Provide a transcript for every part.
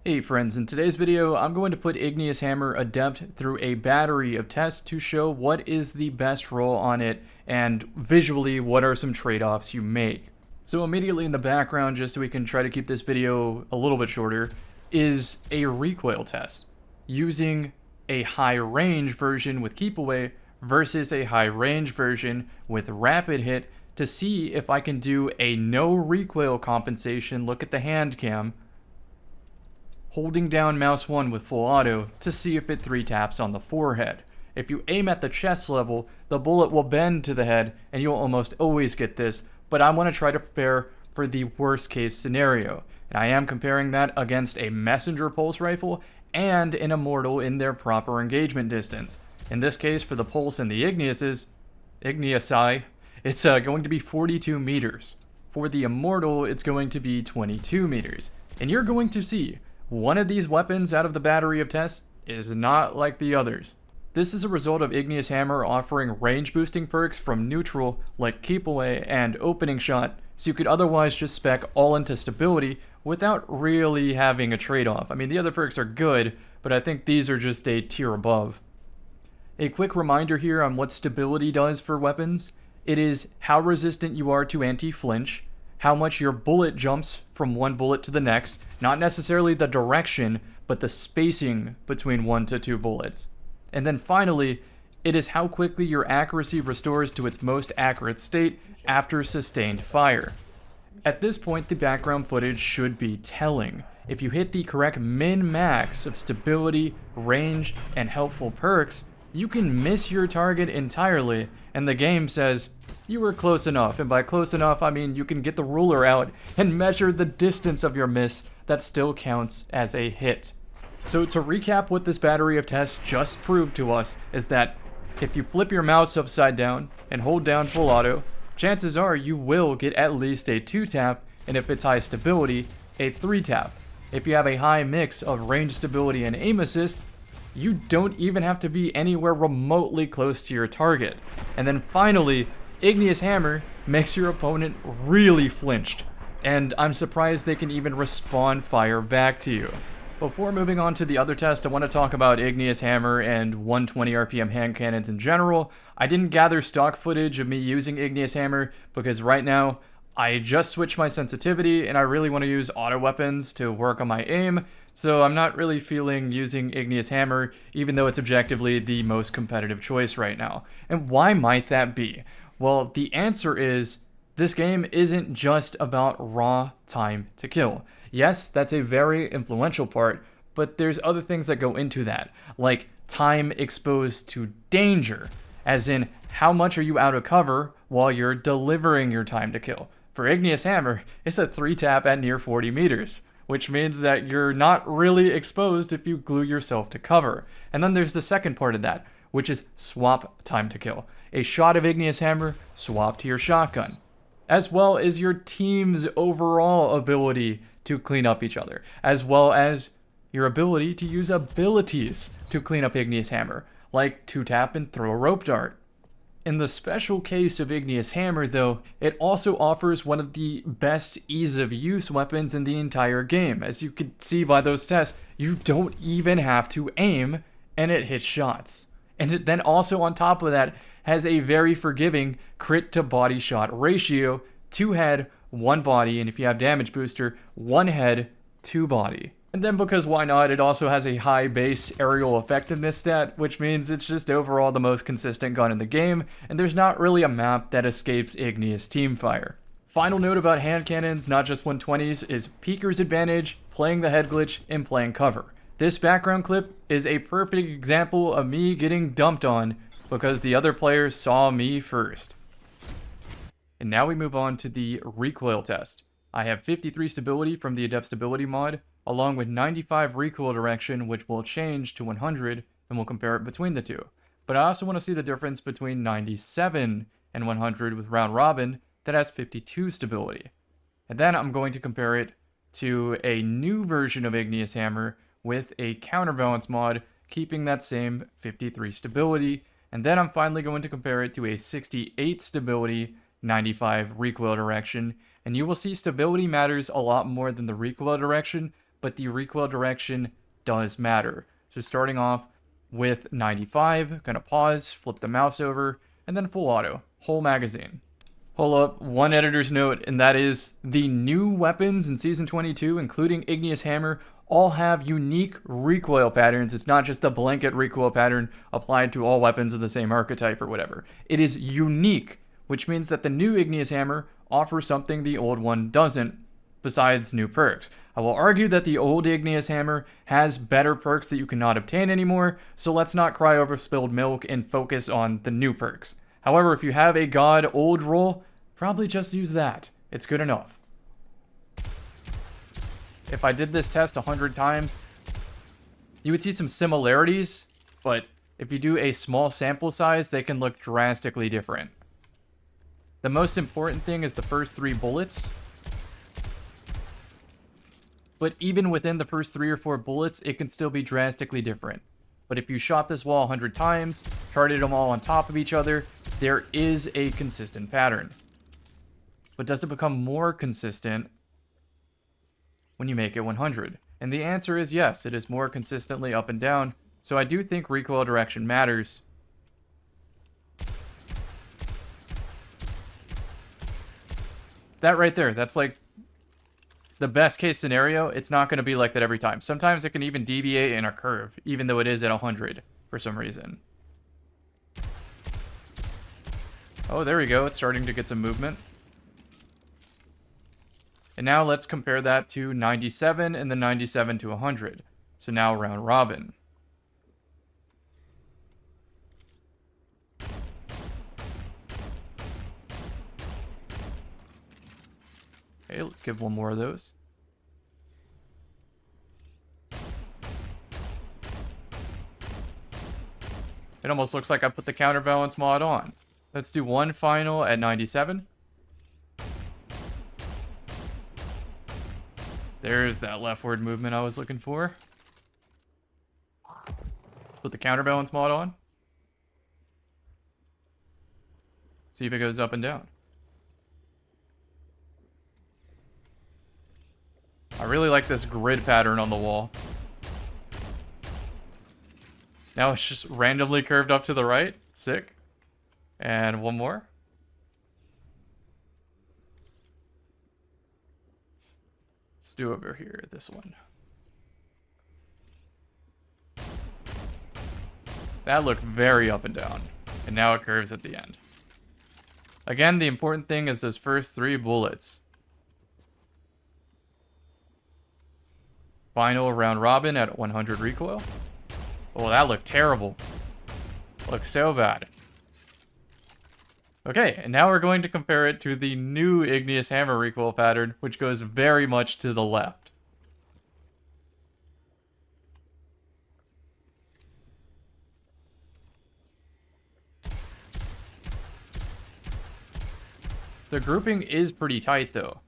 Hey friends, in today's video, I'm going to put Igneous Hammer Adept through a battery of tests to show what is the best roll on it and visually what are some trade-offs you make. So immediately in the background, just so we can try to keep this video a little bit shorter, is a recoil test using a high range version with keep away versus a high range version with rapid hit to see if I can do a no recoil compensation. Look at the hand cam. Holding down mouse 1 with full auto to see if it 3-taps on the forehead. If you aim at the chest level, the bullet will bend to the head and you'll almost always get this, but I want to try to prepare for the worst case scenario. And I am comparing that against a messenger pulse rifle and an immortal in their proper engagement distance. In this case, for the pulse and the Igneusi, it's going to be 42 meters. For the immortal, it's going to be 22 meters. And you're going to see one of these weapons out of the battery of tests is not like the others. This is a result of Igneous Hammer offering range boosting perks from neutral like keep away and opening shot, so you could otherwise just spec all into stability without really having a trade-off. I mean, the other perks are good, but I think these are just a tier above. A quick reminder here on what stability does for weapons. It is how resistant you are to anti-flinch, how much your bullet jumps from one bullet to the next, not necessarily the direction, but the spacing between 1 to 2 bullets. And then finally, it is how quickly your accuracy restores to its most accurate state after sustained fire. At this point, the background footage should be telling. If you hit the correct min-max of stability, range, and helpful perks, you can miss your target entirely, and the game says, you were close enough, and by close enough, I mean you can get the ruler out and measure the distance of your miss that still counts as a hit. So to recap what this battery of tests just proved to us is that if you flip your mouse upside down and hold down full auto, chances are you will get at least a 2-tap, and if it's high stability, a 3-tap. If you have a high mix of range stability and aim assist, you don't even have to be anywhere remotely close to your target. And then finally, Igneous Hammer makes your opponent really flinched, and I'm surprised they can even respawn fire back to you. Before moving on to the other test, I want to talk about Igneous Hammer and 120 RPM hand cannons in general. I didn't gather stock footage of me using Igneous Hammer because right now I just switched my sensitivity and I really want to use auto weapons to work on my aim, so I'm not really feeling using Igneous Hammer, even though it's objectively the most competitive choice right now. And why might that be? Well, the answer is, this game isn't just about raw time to kill. Yes, that's a very influential part, but there's other things that go into that, like time exposed to danger, as in how much are you out of cover while you're delivering your time to kill. For Igneous Hammer, it's a 3-tap at near 40 meters, which means that you're not really exposed if you glue yourself to cover. And then there's the second part of that, which is swap time to kill. A shot of Igneous Hammer swapped to your shotgun, as well as your team's overall ability to clean up each other, as well as your ability to use abilities to clean up Igneous Hammer, like 2-tap and throw a rope dart. In the special case of Igneous Hammer, though, it also offers one of the best ease of use weapons in the entire game. As you can see by those tests, you don't even have to aim, and it hits shots. And it then also on top of that has a very forgiving crit to body shot ratio, 2 head, 1 body, and if you have damage booster, 1 head, 2 body. And then because why not, it also has a high base aerial effectiveness stat, which means it's just overall the most consistent gun in the game, and there's not really a map that escapes Igneous teamfire. Final note about hand cannons, not just 120s, is peeker's advantage, playing the head glitch, and playing cover. This background clip is a perfect example of me getting dumped on because the other players saw me first. And now we move on to the recoil test. I have 53 stability from the Adept Stability mod, along with 95 recoil direction, which will change to 100, and we'll compare it between the two. But I also want to see the difference between 97 and 100 with Round Robin that has 52 stability. And then I'm going to compare it to a new version of Igneous Hammer with a counterbalance mod, keeping that same 53 stability. And then I'm finally going to compare it to a 68 stability, 95 recoil direction, and you will see stability matters a lot more than the recoil direction, but the recoil direction does matter. So starting off with 95, gonna pause, flip the mouse over, and then full auto, whole magazine. Hold up, one editor's note, and that is the new weapons in Season 22, including Igneous Hammer, all have unique recoil patterns. It's not just the blanket recoil pattern applied to all weapons of the same archetype or whatever. It is unique, which means that the new Igneous Hammer offers something the old one doesn't, besides new perks. I will argue that the old Igneous Hammer has better perks that you cannot obtain anymore, so let's not cry over spilled milk and focus on the new perks. However, if you have a god old roll, probably just use that. It's good enough. If I did this test 100 times, you would see some similarities, but if you do a small sample size, they can look drastically different. The most important thing is the first 3 bullets. But even within the first 3 or 4 bullets, it can still be drastically different. But if you shot this wall 100 times, charted them all on top of each other, there is a consistent pattern. But does it become more consistent when you make it 100? And the answer is yes, it is more consistently up and down. So I do think recoil direction matters. That right there, that's like the best case scenario. It's not going to be like that every time. Sometimes it can even deviate in a curve, even though it is at 100 for some reason. Oh, there we go. It's starting to get some movement. And now let's compare that to 97 and then 97 to 100. So now round robin. Okay, let's give one more of those. It almost looks like I put the counterbalance mod on. Let's do one final at 97. There's that leftward movement I was looking for. Let's put the counterbalance mod on. See if it goes up and down. I really like this grid pattern on the wall. Now it's just randomly curved up to the right. Sick. And one more. Let's do over here, this one. That looked very up and down. And now it curves at the end. Again, the important thing is those first 3 bullets. Final round robin at 100 recoil. Oh, that looked terrible. Looks so bad. Okay, and now we're going to compare it to the new Igneous Hammer recoil pattern, which goes very much to the left. The grouping is pretty tight, though.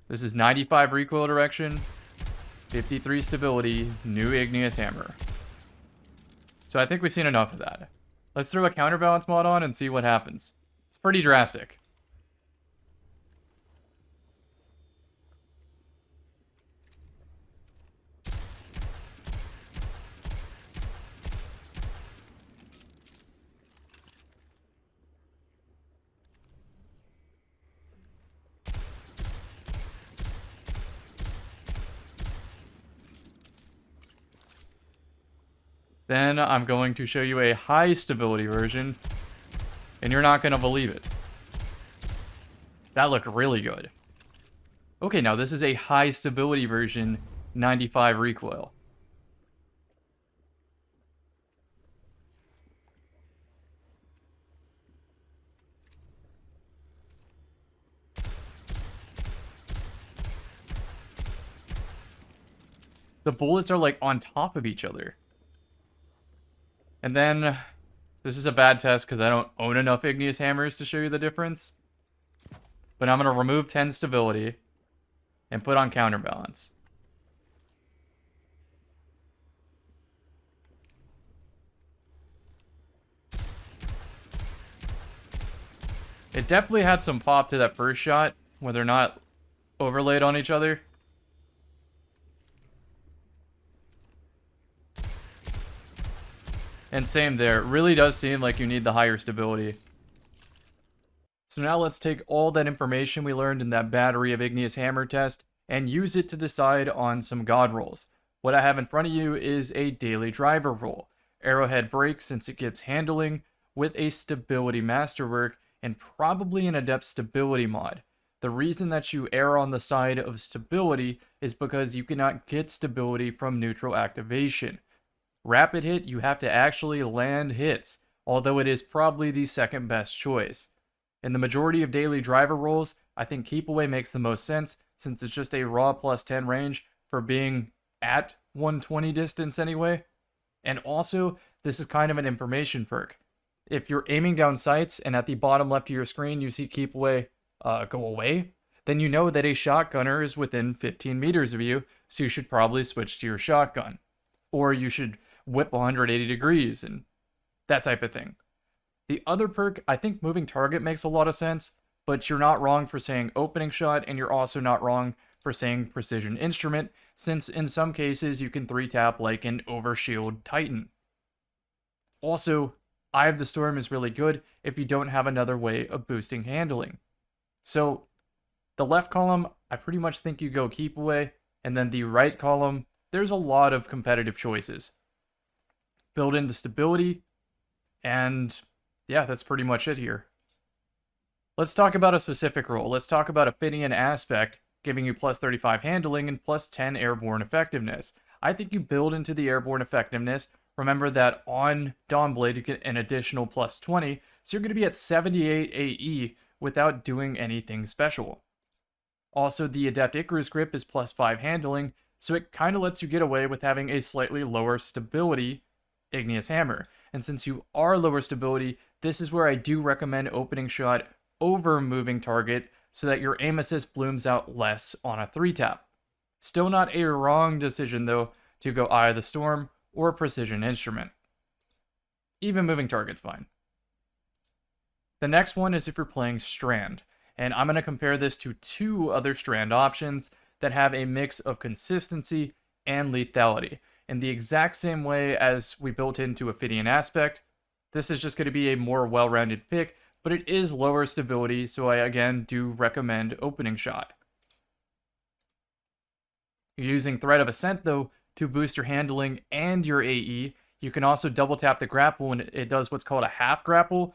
This is 95 recoil direction, 53 stability, new Igneous Hammer. So I think we've seen enough of that. Let's throw a counterbalance mod on and see what happens. It's pretty drastic. Then I'm going to show you a high stability version, and you're not going to believe it. That looked really good. Okay, now this is a high stability version, 95 recoil. The bullets are like on top of each other. And then, this is a bad test because I don't own enough Igneous Hammers to show you the difference. But I'm going to remove 10 stability and put on counterbalance. It definitely had some pop to that first shot, where they're not overlaid on each other. And same there, it really does seem like you need the higher stability. So now let's take all that information we learned in that battery of Igneous Hammer test and use it to decide on some god rolls. What I have in front of you is a daily driver roll. Arrowhead break since it gives handling with a stability masterwork and probably an adept stability mod. The reason that you err on the side of stability is because you cannot get stability from neutral activation. Rapid hit, you have to actually land hits, although it is probably the second best choice. In the majority of daily driver rolls, I think keep away makes the most sense since it's just a raw plus 10 range for being at 120 distance anyway. And also, this is kind of an information perk. If you're aiming down sights and at the bottom left of your screen you see keep away go away, then you know that a shotgunner is within 15 meters of you, so you should probably switch to your shotgun. Or you should whip 180 degrees and that type of thing. The other perk, I think moving target makes a lot of sense, but you're not wrong for saying opening shot, and you're also not wrong for saying precision instrument, since in some cases you can 3-tap like an overshield Titan. Also, Eye of the Storm is really good if you don't have another way of boosting handling. So, the left column, I pretty much think you go keep away, and then the right column, there's a lot of competitive choices. Build in the stability, and yeah, that's pretty much it here. Let's talk about a specific role. Let's talk about Ophidian Aspect, giving you plus 35 handling and plus 10 airborne effectiveness. I think you build into the airborne effectiveness. Remember that on Dawnblade you get an additional plus 20, so you're going to be at 78 AE without doing anything special. Also, the Adept Icarus Grip is plus 5 handling, so it kind of lets you get away with having a slightly lower stability Igneous Hammer. And since you are lower stability, this is where I do recommend opening shot over moving target so that your aim assist blooms out less on a 3-tap. Still not a wrong decision though to go Eye of the Storm or Precision Instrument. Even moving target's fine. The next one is if you're playing Strand, and I'm going to compare this to two other Strand options that have a mix of consistency and lethality. In the exact same way as we built into Ophidian Aspect, this is just going to be a more well-rounded pick, but it is lower stability, so I again do recommend opening shot. You're using Threat of Ascent though to boost your handling and your AE. You can also double tap the grapple and it does what's called a half grapple,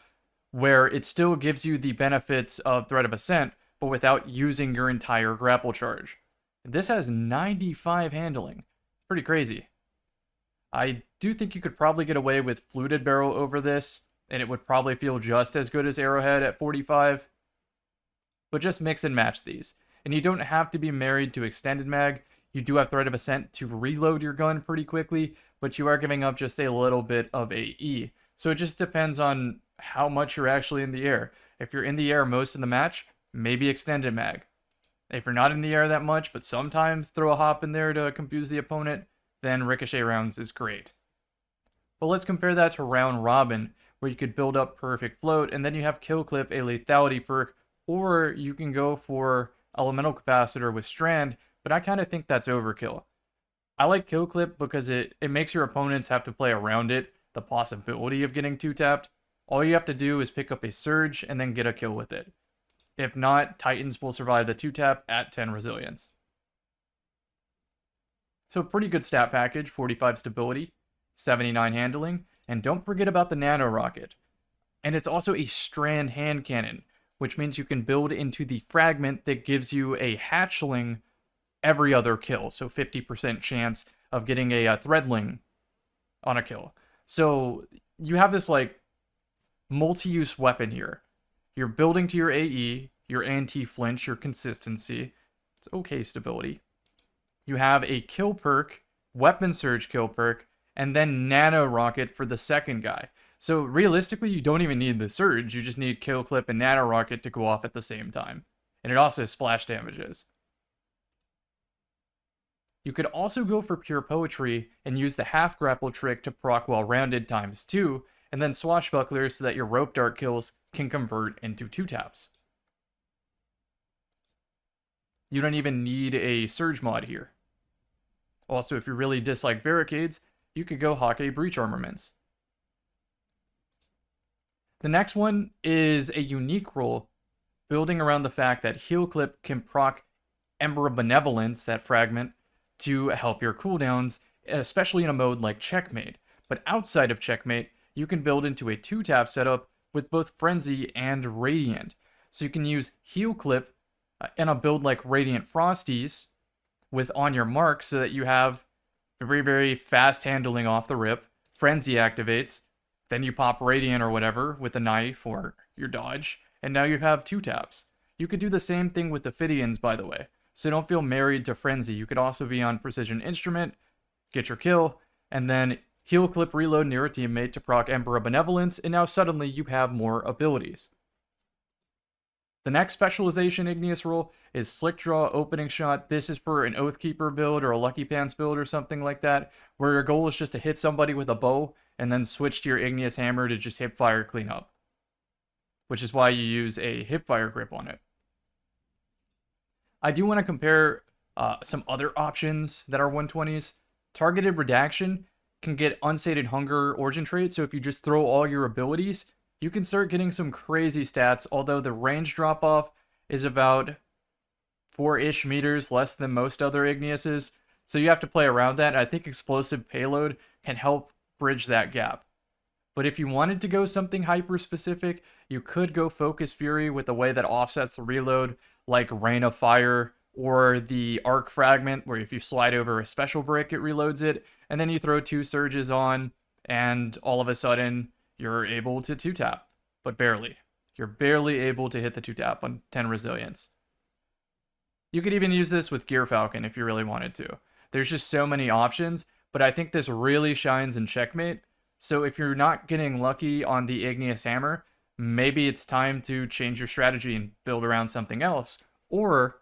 where it still gives you the benefits of Threat of Ascent, but without using your entire grapple charge. This has 95 handling. Pretty crazy. I do think you could probably get away with Fluted Barrel over this, and it would probably feel just as good as Arrowhead at 45. But just mix and match these. And you don't have to be married to Extended Mag. You do have Threat of Ascent to reload your gun pretty quickly, but you are giving up just a little bit of AE. So it just depends on how much you're actually in the air. If you're in the air most of the match, maybe Extended Mag. If you're not in the air that much, but sometimes throw a hop in there to confuse the opponent, then Ricochet rounds is great. But let's compare that to Round Robin, where you could build up Perfect Float, and then you have Kill Clip, a lethality perk, or you can go for Elemental Capacitor with Strand, but I kind of think that's overkill. I like Kill Clip because it makes your opponents have to play around it, the possibility of getting 2-tapped. All you have to do is pick up a Surge and then get a kill with it. If not, Titans will survive the 2-tap at 10 resilience. So pretty good stat package, 45 stability, 79 handling, and don't forget about the Nano Rocket. And it's also a Strand hand cannon, which means you can build into the fragment that gives you a hatchling every other kill, so 50% chance of getting a threadling on a kill. So you have this like multi-use weapon here. You're building to your AE, your anti-flinch, your consistency. It's okay stability. You have a kill perk, weapon surge kill perk, and then nano rocket for the second guy. So realistically, you don't even need the surge. You just need kill clip and nano rocket to go off at the same time. And it also splash damages. You could also go for pure poetry and use the half grapple trick to proc while rounded ×2, and then swashbuckler so that your rope dart kills can convert into 2-taps. You don't even need a surge mod here. Also, if you really dislike barricades, you could go Hake breach armaments. The next one is a unique role, building around the fact that Heal Clip can proc Ember of Benevolence, that fragment, to help your cooldowns, especially in a mode like Checkmate. But outside of Checkmate, you can build into a 2-tap setup with both Frenzy and Radiant. So you can use Heal Clip in a build like Radiant Frosties with On Your Mark so that you have very, very fast handling off the rip. Frenzy activates, then you pop Radiant or whatever with a knife or your dodge, and now you have 2-taps. You could do the same thing with the Ophidians, by the way, so don't feel married to Frenzy. You could also be on Precision Instrument, get your kill, and then Heal Clip reload near a teammate to proc Ember of Benevolence, and now suddenly you have more abilities. The next specialization Igneous role is Slick Draw Opening Shot. This is for an Oathkeeper build or a Lucky Pants build or something like that, where your goal is just to hit somebody with a bow and then switch to your Igneous Hammer to just hipfire cleanup, which is why you use a hipfire grip on it. I do want to compare some other options that are 120s. Targeted Redaction can get Unsated Hunger Origin trait, so if you just throw all your abilities, you can start getting some crazy stats, although the range drop-off is about 4-ish meters less than most other Igneuses, so you have to play around that. I think Explosive Payload can help bridge that gap. But if you wanted to go something hyper-specific, you could go Focus Fury with a way that offsets the reload, like Rain of Fire, or the Arc Fragment, where if you slide over a special brick, it reloads it, and then you throw 2 surges on, and all of a sudden, you're able to 2-tap, but barely. You're barely able to hit the 2-tap on 10 resilience. You could even use this with Gear Falcon if you really wanted to. There's just so many options, but I think this really shines in Checkmate. So if you're not getting lucky on the Igneous Hammer, maybe it's time to change your strategy and build around something else. Or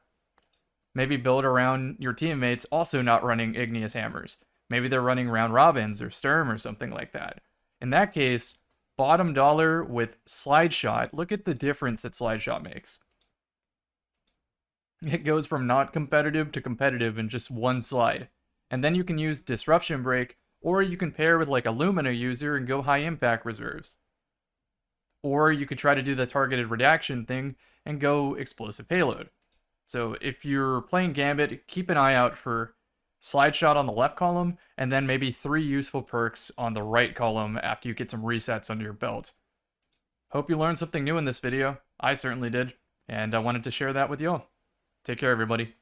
maybe build around your teammates also not running Igneous Hammers. Maybe they're running Round Robins or Sturm or something like that. In that case, bottom dollar with Slide Shot. Look at the difference that Slide Shot makes. It goes from not competitive to competitive in just one slide. And then you can use Disruption Break, or you can pair with like a Lumina user and go high impact reserves. Or you could try to do the targeted redaction thing and go Explosive Payload. So if you're playing Gambit, keep an eye out for Slide Shot on the left column, and then maybe 3 useful perks on the right column after you get some resets under your belt. Hope you learned something new in this video. I certainly did, and I wanted to share that with y'all. Take care, everybody.